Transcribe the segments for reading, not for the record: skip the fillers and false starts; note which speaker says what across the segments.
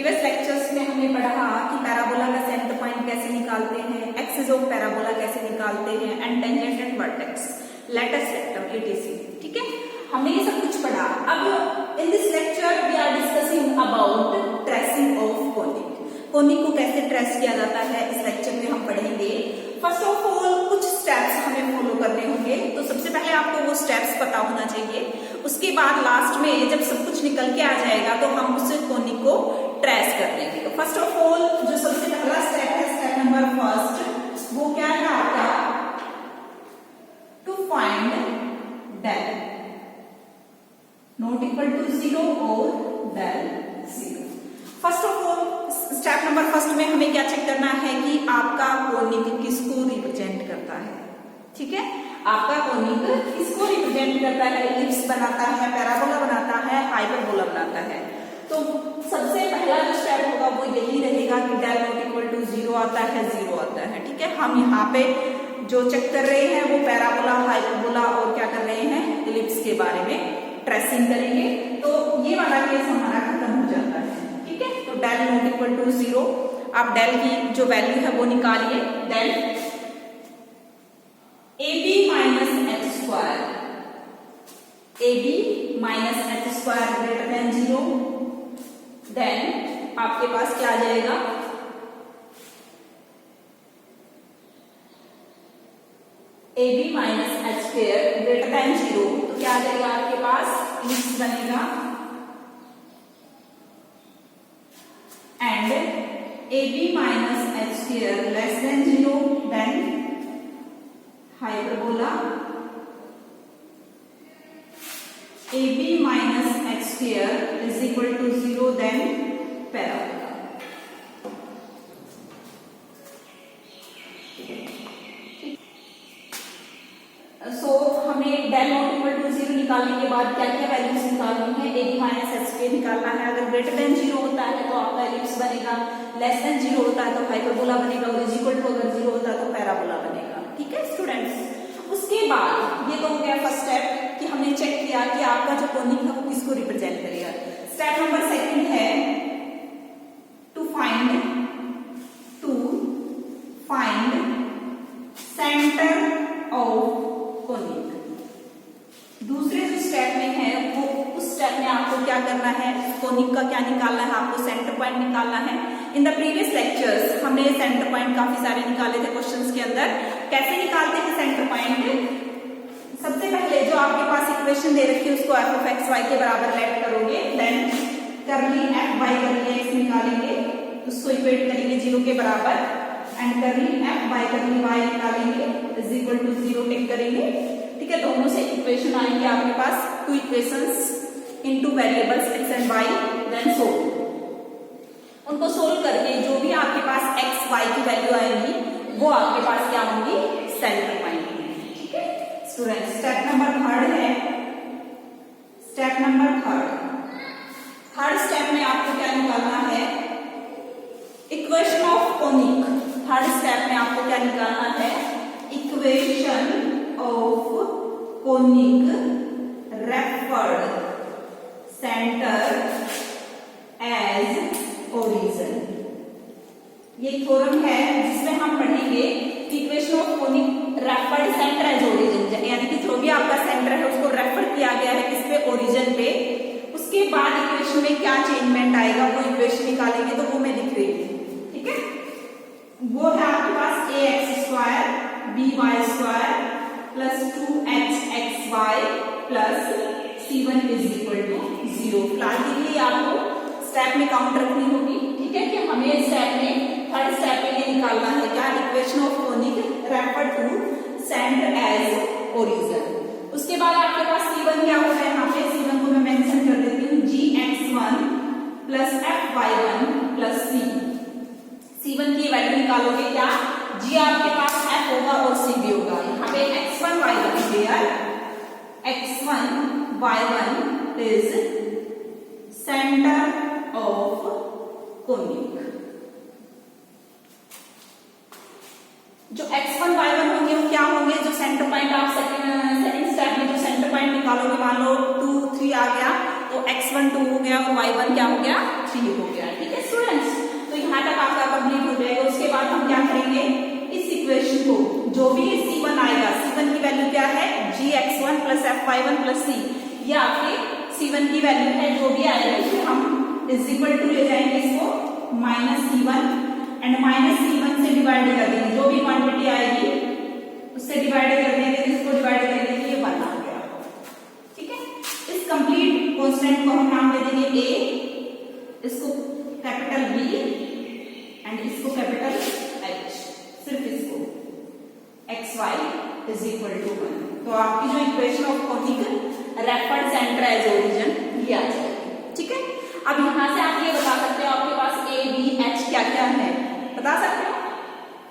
Speaker 1: Previous lectures में हमने पढ़ा कि पैराबोला का सेंटर पॉइंट कैसे निकालते हैं, एक्सिस ऑफ पैराबोला कैसे निकालते हैं, and tangent and vertex, latus rectum etc. ठीक है, हमने ये सब कुछ पढ़ा। अब in this lecture we are discussing about tracing of conic. Conic को कैसे ट्रेस किया जाता है इस लेक्चर में हम पढ़ेंगे। फर्स्ट ऑफ ऑल कुछ स्टेप्स हमें फॉलो करने होंगे, तो सबसे पहले आपको वो स्टेप्स पता होना चाहिए। उसके बाद लास्ट में जब सब कुछ निकल के आ जाएगा तो हम उस कोनिक को ट्रेस कर देंगे। तो फर्स्ट ऑफ ऑल जो सबसे पहला स्टेप है, स्टेप नंबर फर्स्ट, वो क्या है आपका, to find del not equal to 0 और del 0। First of all step number first में हमें क्या चेक करना है कि आपका कोनिक किसको रिप्रेजेंट करता है। ठीक है, आपका कोनिक किसको रिप्रेजेंट करता है, इलिप्स बनाता है, पैराबोला बनाता है, हाइपरबोला बनाता है। तो सबसे पहला जो स्टेप होगा वो यही रहेगा कि डेल नॉट इक्वल टू 0 आता है, 0 आता है। ठीक है, हम यहाँ पे जो चेक कर रहे हैं वो पैराबोला, हाइपरबोला और क्या कर रहे हैं, इलिप्स के बारे में ट्रेसिंग करेंगे। तो ये वाला केस हमारा खत्म हो जाता है। ठीक है, तो डेल नॉट इक्वल टू 0, आप डेल की जो वैल्यू है वो निकालिए। Del AB minus H square, AB minus H square greater than 0, then आपके पास क्या आ जाएगा, AB minus H square greater than 0, तो क्या आ जाएगा आपके पास, इलिप्स बनेगा, and AB minus H square less than 0, then hyperbola, AB minus H square is equal to 0, then parabola. So हमें डेल नॉट इक्वल टू 0 निकालने के बाद क्या क्या वैल्यूज निकालनी है, AB माइनस एच स्क्वायर निकालना है। अगर ग्रेटर देन 0 होता है तो आपका इलिप्स बनेगा, लेस देन 0 होता है तो हाइपरबोला बनेगा, और इज इक्वल टू अगर 0 होता है तो पैराबोला बनेगा। ठीक है स्टूडेंट्स, उसके बाद ये तो हो गया फर्स्ट स्टेप कि हमने चेक किया कि आपका जो कोनिक है वो किसको रिप्रेजेंट करेगा। स्टेप नंबर सेकंड है to find centre of conic. दूसरे जो स्टेप में है वो उस स्टेप में आपको क्या करना है, कोनिक का क्या निकालना है, आपको सेंटर पॉइंट निकालना है। इन द प्रीवियस लेक्चर्स हमने सेंटर पॉइंट काफी सारे निकाले थे क्वेश्चंस के अंदर। कैसे निकालते हैं सेंटर पॉइंट, सबसे पहले जो आपके पास इक्वेशन दे रखी है उसको f of x y के बराबर लेट करोगे, देन करली f by करली x निकालेंगे, उसको इक्वेट करेंगे 0 के बराबर, एंड करली f by करली y निकालेंगे इज इक्वल टू 0 टेक करेंगे। ठीक है, दोनों से इक्वेशन आएंगे आपके पास, two equations in two variables x and y, then solve. उनको सोल्व करके जो भी आपके पास x y की वैल्यू आएगी वो आपके पास क्या होंगी, सेंटर पॉइंट होंगी। ठीक है स्टूडेंट, स्टेप नंबर थर्ड है, स्टेप नंबर थर्ड स्टेप में आपको क्या निकालना है, equation of conic. Third step में आपको क्या निकालना है, equation of conic referred centre as origin. ये थ्योरम है जिसमें हम पढ़ेंगे equation of conic referred centre as origin, यानी कि जो भी आपका सेंटर है उसको रेफर किया गया है किस पे, ओरिजिन पे। उसके बाद इक्वेशन में क्या चेंजमेंट आएगा वो इक्वेशन निकालेंगे, तो वो मैं लिख रही हूँ। ठीक है, वो है आपके पास ax square by square plus 2hxy plus c1 is equal to 0। फिलहाल के लिए आपको स्टेप में काउंट रखनी होगी। ठीक है, कि हमें स्टेप में थर्ड स्टेप में ये निकालना है क्या, equation of conic refer to centre as origin. उसके बाद आपके पास c1 क्या होगा, यहाँ पे c1 को मैं मेंशन कर देती हूँ, gx1 plus fy1 plus c1 की वैल्यू निकालोगे क्या, g आपके पास f होगा और c भी होगा। यहाँ पे x1 y1 clear, x1 y1 is centre of conic. जो x1 y1 होंगे वो क्या होंगे, जो सेंटर पॉइंट आप सेकंड स्टेप में जो सेंटर पॉइंट निकालोगे, मान लो 2 3 आ गया तो x1 2 हो गया और y1 क्या हो गया चाहिए हो गया। ठीक है स्टूडेंट्स, तो यहाँ तक आपका कंप्लीट हो जाएगा। उसके बाद हम क्या करेंगे, इस इक्वेशन को जो भी C1 आएगा, C1 की वैल्यू क्या है gx1 plus f1 plus c, ये आपके C1 की वैल्यू है। जो भी आएगा इसे हम इज इक्वल टू ले जाएंगे इसको minus C1 and minus C1 से डिवाइड कर देंगे, जो भी क्वांटिटी आएगी उससे डिवाइड कर देंगे, इसको डिवाइड करने के लिए 1 आ गया। ठीक है, इस कंप्लीट कांस्टेंट को हम नाम दे देंगे A, इसको कैपिटल B एंड इसको कैपिटल H, सिर्फ इसको xy इज इक्वल टू 1। तो आपकी जो equation of conic referred centre as origin ये आ जाएगी। ठीक है, अब यहां से आप ये बता सकते हो आपके पास A B H क्या क्या है, बता सकते हो।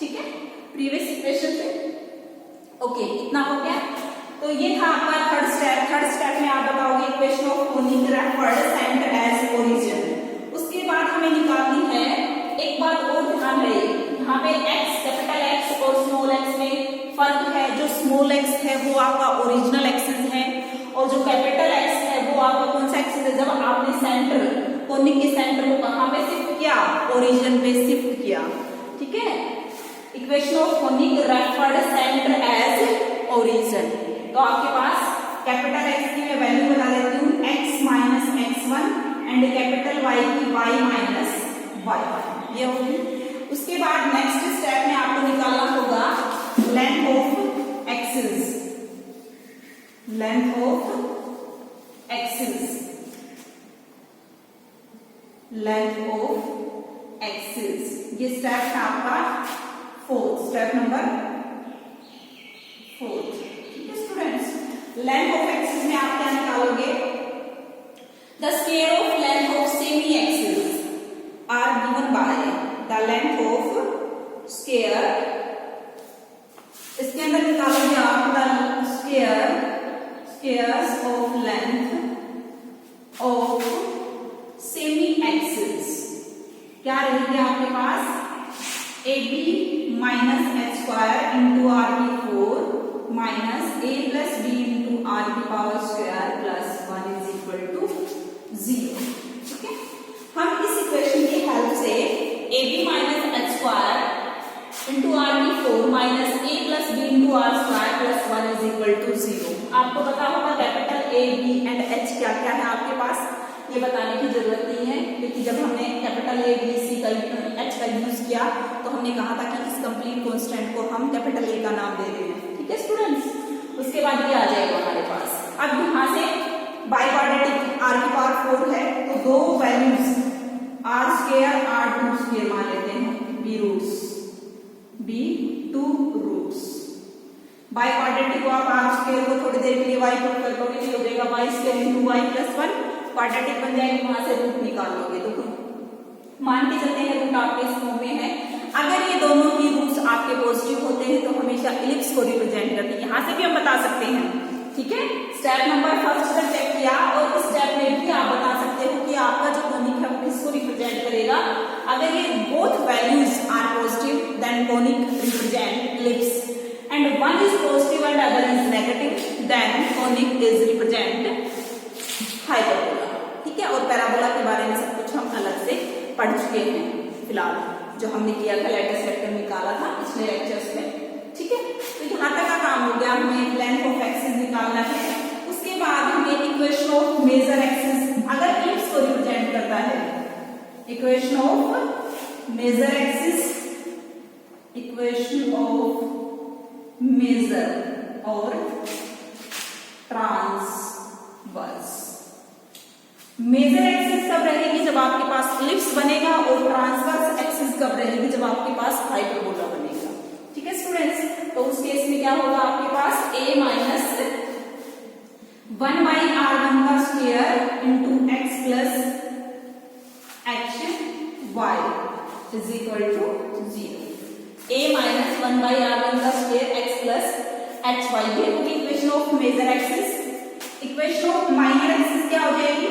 Speaker 1: ठीक है, प्रीवियस इक्वेशन से ओके इतना हो गया। तो ये था आपका थर्ड स्टेप। थर्ड स्टेप में आप बताओगे equation of conic referred centre as origin. उसके बाद हमें निकालनी है, एक बात और ध्यान रहे, यहाँ पे x कैपिटल X और स्मॉल x में फर्क है। जो स्मॉल x है वो आपका ओरिजिनल एक्सिस है और जो कैपिटल X है वो आपका कौन सा एक्सिस है। जब आपने सेंटर कोनिक के सेंटर को कहाँ पे शिफ्ट किया, ओरिजिन पे शिफ्ट किया। ठीक है, equation of conic referred centre as origin. तो आपके पास कैपिटल X की मैं वैल्यू बता देती हूँ x minus x1 and capital Y की y माइनस y, ये होगी। उसके बाद नेक्स्ट स्टेप में आपको निकालना होगा length of axis, length of axis, length of axis. ये स्टेप है आपका फोर्थ, स्टेप नंबर 4। ठीक है स्टूडेंट्स, लेंथ ऑफ एक्सिस में आप क्या निकालोगे, the square of length of semi axis are given by the length of square, इसके अंदर निकालोगे आप the squares of length of semi axis. क्या रहेगी आपके पास AB minus h square into are की 4 minus a plus b into are की power square plus 1 is equal to 0। ठीक है, हम इस इक्वेशन की हेल्प से AB minus h square into are की 4 minus a plus b into r square plus 1 is equal to 0। आपको पता होगा capital A B and H क्या क्या है आपके पास, ये बताने की जरूरत नहीं है, क्योंकि जब हमने कैपिटल A B C का H का यूज किया तो हमने कहा था कि इस कंप्लीट कांस्टेंट को हम कैपिटल A का नाम दे रहे हैं। ठीक है स्टूडेंट्स, उसके बाद ये आ जाएगा हमारे पास। अब यहाँ से बाई क्वाड्रेटिक r की पावर 4 है तो दो values r square r2 square मान लेते हैं, b roots, b 2 roots. By quadratic को आप r स्क्वायर को थोड़ी देर के लिए y पुट कर लोगे तो हो जाएगा y square into y plus 1, quadratic बन जाएगी, वहां से रूट निकाल लोगे। तो मान के चलते हैं रूट आपके इस फॉर्म में है। अगर ये दोनों ही रूट्स आपके पॉजिटिव होते हैं तो हमेशा इलिप्स को रिप्रेजेंट करते हैं, यहां से भी हम बता सकते हैं। ठीक है, स्टेप नंबर फर्स्ट तक चेक किया और इस स्टेप में भी आप बता सकते हो कि आपका जो कोनिक है वो किसको रिप्रेजेंट करेगा। अगर ये both values are positive then conic represent ellipse and one is positive and other is negative then conic is represent hyperbola. ठीक है, और पैराबोला के बारे में सब कुछ हम अलग से पढ़ चुके हैं, फिलहाल जो हमने किया था लेटेस्ट वेक्टर निकाला था पिछले लेक्चर्स में। ठीक है, तो यहाँ तक का काम हो गया, हमें लेंथ ऑफ एक्सिस निकालना है। उसके बाद हमें इक्वेशन ऑफ मेजर एक्सिस, अगर इलिप्स को रिप्रेजेंट करता है, equation of major axis, equation of major और ट्रांसवर्स। मेजर एक्सिस कब रहेगी, जब आपके पास इलिप्स बनेगा, और ट्रांसवर्स एक्सिस कब रहेगी, जब आपके पास हाइपरबोला बनेगा। ठीक है स्टूडेंट्स, तो उस केस में क्या होगा आपके पास a माइनस 1 बाई r1 का square into x plus h y is equal to 0। a minus 1 by r1 का square x plus h y, ये होगी equation of major axis. Equation of minor axis क्या हो जाएगी,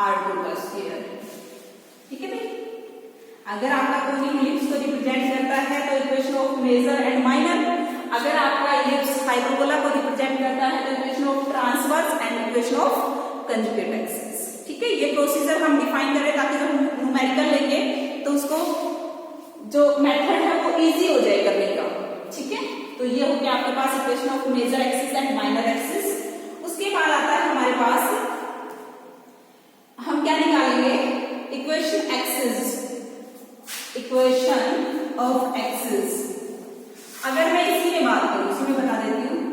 Speaker 1: r2 का square. ठीक है भाई, अगर आपका कोई इलिप्स को रिप्रेजेंट करता है तो equation of major and minor, अगर आपका इलिप्स हाइपरबोला को रिप्रेजेंट करता है तो equation of transverse and equation of conjugate axis. ठीक है, ये प्रोसीजर हम डिफाइन करें ताकि जब हम न्यूमेरिकल लेंगे तो उसको जो मेथड है वो इजी हो जाए करने का। ठीक है, तो ये हो गया आपके पास equation of major axis and minor axis. उसके बाद आता है हमारे पास, हम क्या निकालेंगे, equation axis, equation of axis. अगर मैं इसी में बात करूं, इसी में बता देती हूं,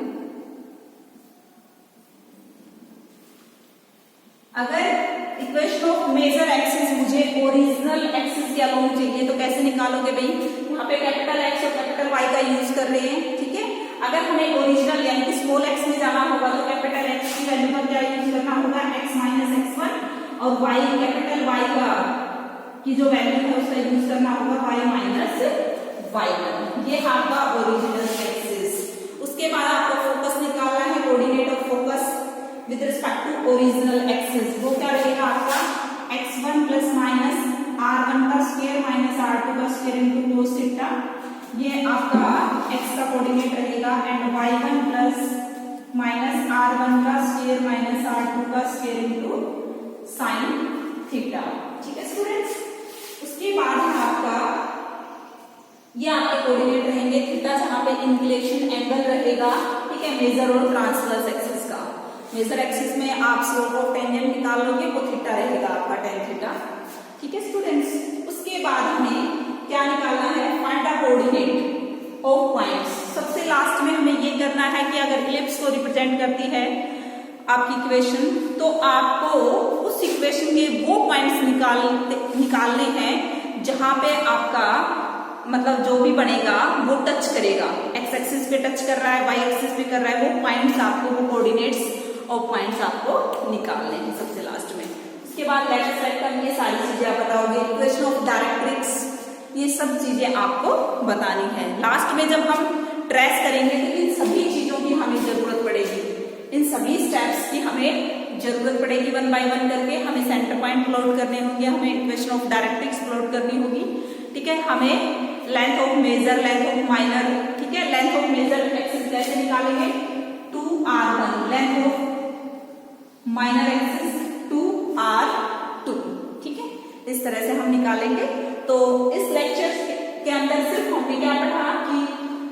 Speaker 1: अगर इक्वेशन ऑफ मेजर एक्सिस मुझे ओरिजिनल एक्सिस के अलोंग चाहिए तो कैसे निकालोगे भाई, यहाँ पे कैपिटल एक्स और कैपिटल वाई का यूज कर रहे हैं। ठीक है, अगर हमें ओरिजिनल यानी कि स्मॉल एक्स में जाना होगा तो कैपिटल एक्स की वैल्यू का क्या यूज करना होगा, एक्स माइनस x1, और वाई कैपिटल वाई का की जो वैल्यू है उसका यूज करना होगा वाई माइनस y1। ये आपका ओरिजिनल एक्सिस। उसके बाद आपको फोकस निकालना है, coordinate of focus with respect to original axis. वो क्या रहेगा आपका x1 प्लस माइनस r1 का स्क्वायर माइनस r2 का स्क्वायर इनटू cos थीटा। ये आपका x का कोऑर्डिनेट रहेगा, and y1 plus minus r1 का स्क्वायर माइनस r2 का स्क्वायर इनटू sin थीटा। ठीक है स्टूडेंट्स, उसके बाद है आपका, ये आपके कोऑर्डिनेट रहेंगे, थीटा जहां पे इंक्लिनेशन एंगल रहेगा। ठीक है, मेजर और ट्रांसवर्स एक्सिस का। मेजर एक्सिस में आप स्लोप ऑफ टेंजेंट निकाल लोगे, वो थीटा रहेगा आपका tan थीटा। ठीक है स्टूडेंट्स, उसके बाद हमें क्या निकालना है, find the coordinate of points. सबसे लास्ट में हमें ये करना है कि अगर इलिप्स को रिप्रेजेंट करती है आपकी इक्वेशन, तो आपको उस इक्वेशन के वो पॉइंट्स निकालने हैं जहां पे आपका मतलब जो भी बनेगा वो टच करेगा, एक्स एक्सिस पे टच कर रहा है, वाई एक्सिस पे कर रहा है, वो पॉइंट्स आपको, वो कोऑर्डिनेट्स और पॉइंट्स आपको निकालने हैं सबसे लास्ट में। उसके बाद लेटर सेट का ये सारी चीजें आप बताओगे, इक्वेशन ऑफ डायरेक्ट्रिक्स, ये सब चीजें आपको बतानी है। लास्ट में जब हम ट्रेस करेंगे तो इन सभी चीजों की हमें जरूरत पड़ेगी, इन सभी स्टेप्स की हमें जरूरत पड़ेगी। 1 बाय 1 करके हमें सेंटर पॉइंट प्लॉट करने होंगे, हमें इक्वेशन ऑफ डायरेक्ट्रिक्स प्लॉट करनी होगी। ठीक है, हमें length of major, length of minor, ठीक है, लेंथ ऑफ मेजर एक्सिस कैसे निकालेंगे, 2r1, length of minor axis 2r2। ठीक है, इस तरह से हम निकालेंगे। तो इस लेक्चर के अंदर सिर्फ हमने क्या पढ़ा कि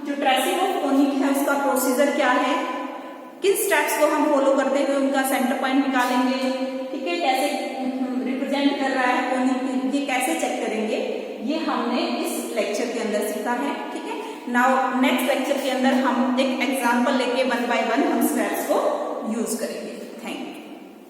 Speaker 1: जो ट्रेसिंग ऑफ कोनिक है उसका प्रोसीजर क्या है, किन स्टेप्स को हम फॉलो करते हुए उनका सेंटर पॉइंट निकालेंगे। ठीक है, कैसे रिप्रेजेंट कर रहा है कोनिक, ये कैसे चेक करेंगे, ये हमने इस लेक्चर के अंदर सीखा है। ठीक है, नाउ नेक्स्ट लेक्चर के अंदर हम एक एग्जांपल लेके 1 बाय 1 हम स्टेप्स को यूज करेंगे।